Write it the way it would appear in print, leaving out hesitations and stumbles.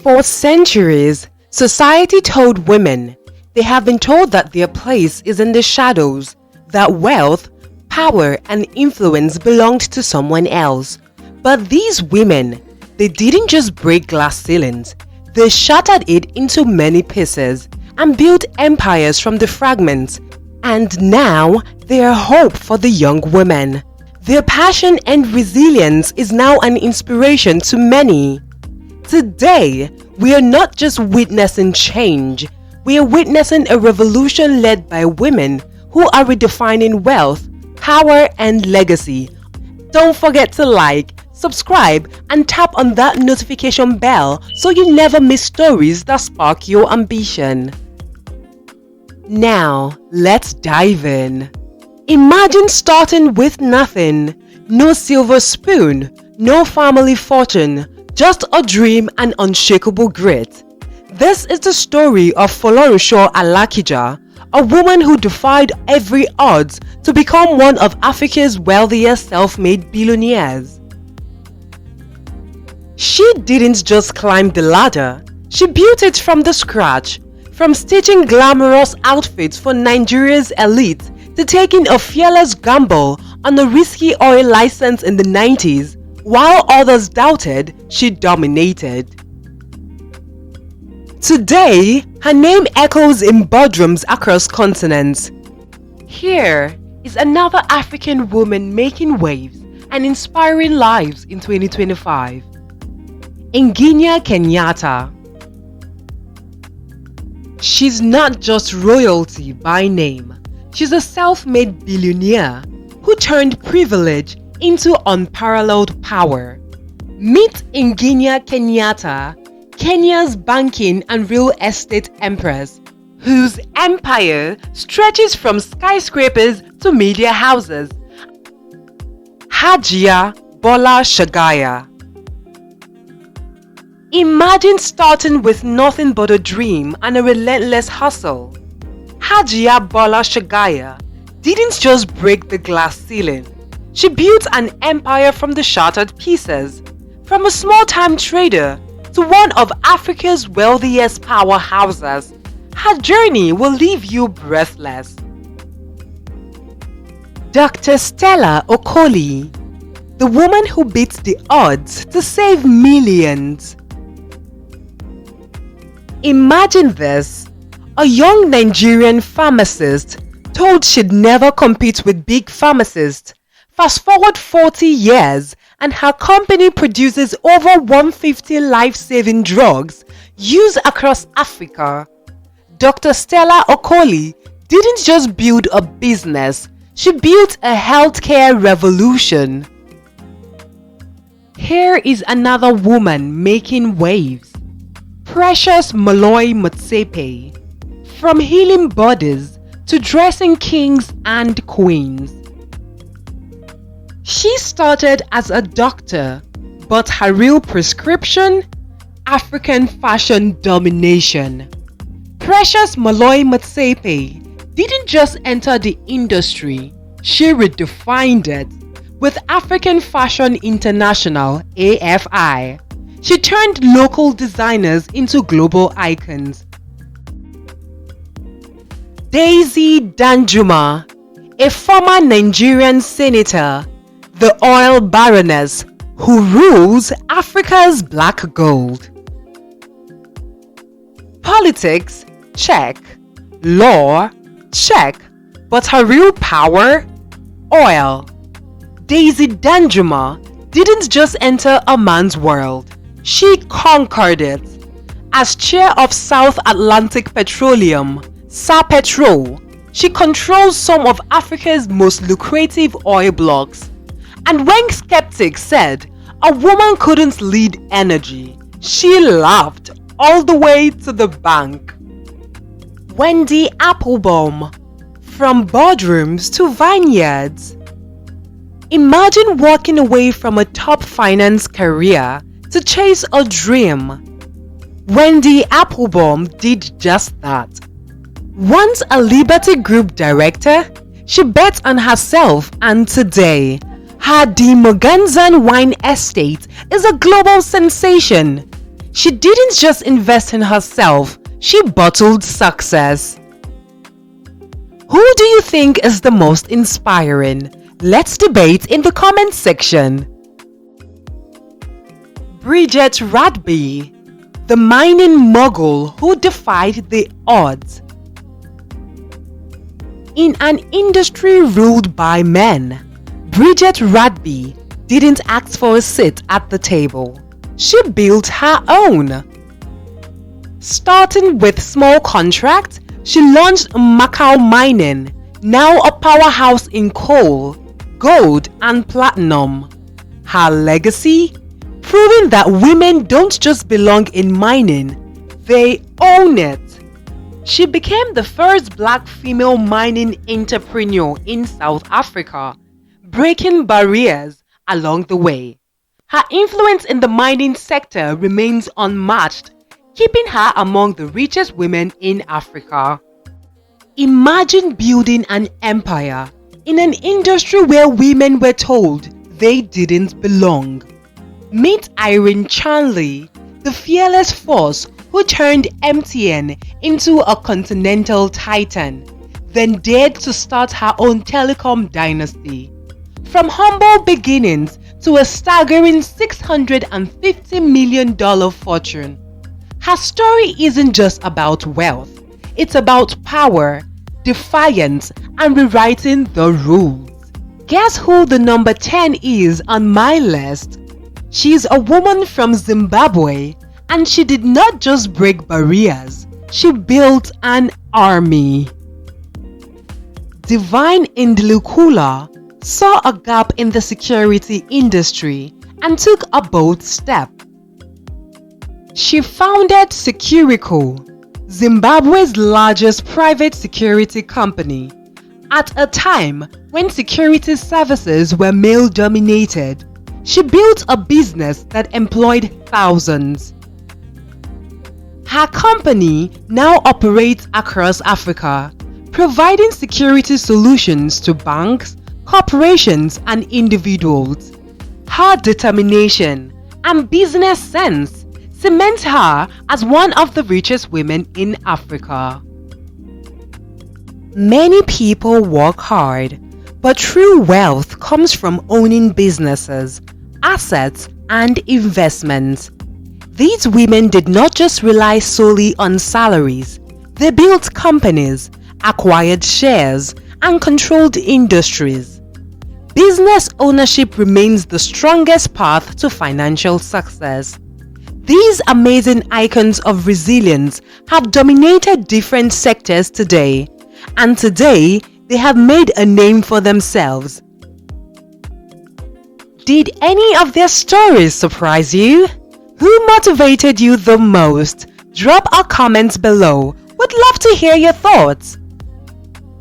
For centuries, society told women they have been told that their place is in the shadows, that wealth, power, and influence belonged to someone else. But these women, they didn't just break glass ceilings, they shattered it into many pieces and built empires from the fragments. And now they are hope for the young women. Their passion and resilience is now an inspiration to many. Today, we are not just witnessing change, we are witnessing a revolution led by women who are redefining wealth, power, and legacy. Don't forget to like, subscribe, and tap on that notification bell so you never miss stories that spark your ambition. Now, let's dive in. Imagine starting with nothing. No silver spoon, no family fortune, just a dream and unshakable grit. This is the story of Folorunsho Alakija, a woman who defied every odds to become one of Africa's wealthiest self-made billionaires. She didn't just climb the ladder, she built it from the scratch. From stitching glamorous outfits for Nigeria's elite to taking a fearless gamble on a risky oil license in the 90s, while others doubted, she dominated. Today, her name echoes in boardrooms across continents. Here is another African woman making waves and inspiring lives in 2025. Ngina Kenyatta. She's not just royalty by name. She's a self-made billionaire who turned privilege into unparalleled power. Meet Ngina Kenyatta, Kenya's banking and real estate empress, whose empire stretches from skyscrapers to media houses. Hajia Bola Shagaya. Imagine starting with nothing but a dream and a relentless hustle. Hajia Bola Shagaya didn't just break the glass ceiling. She built an empire from the shattered pieces. From a small-time trader to one of Africa's wealthiest powerhouses, her journey will leave you breathless. Dr. Stella Okoli, the woman who beat the odds to save millions. Imagine this, a young Nigerian pharmacist told she'd never compete with big pharmacists. Fast forward 40 years and her company produces over 150 life-saving drugs used across Africa. Dr. Stella Okoli didn't just build a business, she built a healthcare revolution. Here is another woman making waves. Precious Moloi-Motsepe. From healing bodies to dressing kings and queens. She started as a doctor, but her real prescription? African fashion domination. Precious Moloi-Motsepe didn't just enter the industry, she redefined it. With African Fashion International (AFI), she turned local designers into global icons. Daisy Danjuma, a former Nigerian senator, the oil baroness who rules Africa's black gold. Politics? Check. Law? Check. But her real power? Oil. Daisy Danjuma didn't just enter a man's world, she conquered it. As chair of South Atlantic Petroleum, SAPetrol, she controls some of Africa's most lucrative oil blocks. And when skeptics said a woman couldn't lead energy, she laughed all the way to the bank. Wendy Applebomb. From boardrooms to vineyards. Imagine walking away from a top finance career to chase a dream. Wendy Applebomb did just that. Once a Liberty Group director, she bet on herself, and today, her De Moganzan wine estate is a global sensation. She didn't just invest in herself, she bottled success. Who do you think is the most inspiring? Let's debate in the comment section. Bridget Radby, the mining mogul who defied the odds. In an industry ruled by men, Bridget Radby didn't ask for a seat at the table. She built her own. Starting with small contracts, she launched Macau Mining, now a powerhouse in coal, gold and platinum. Her legacy? Proving that women don't just belong in mining, they own it. She became the first black female mining entrepreneur in South Africa, breaking barriers along the way. Her influence in the mining sector remains unmatched, keeping her among the richest women in Africa. Imagine building an empire in an industry where women were told they didn't belong. Meet Irene Charley, the fearless force who turned MTN into a continental titan, then dared to start her own telecom dynasty. From humble beginnings to a staggering $650 million fortune. Her story isn't just about wealth, it's about power, defiance, and rewriting the rules. Guess who the number 10 is on my list? She's a woman from Zimbabwe, and she did not just break barriers, she built an army. Divine Ndhlukula saw a gap in the security industry and took a bold step. She founded Securico, Zimbabwe's largest private security company, at a time when security services were male-dominated. She built a business that employed thousands. Her company now operates across Africa, providing security solutions to banks, corporations, and individuals. Her determination and business sense cement her as one of the richest women in Africa. Many people work hard, but true wealth comes from owning businesses, assets, and investments. These women did not just rely solely on salaries. They built companies, acquired shares, and controlled industries. Business ownership remains the strongest path to financial success. These amazing icons of resilience have dominated different sectors today, and today they have made a name for themselves. Did any of their stories surprise you? Who motivated you the most? Drop a comment below. Would love to hear your thoughts.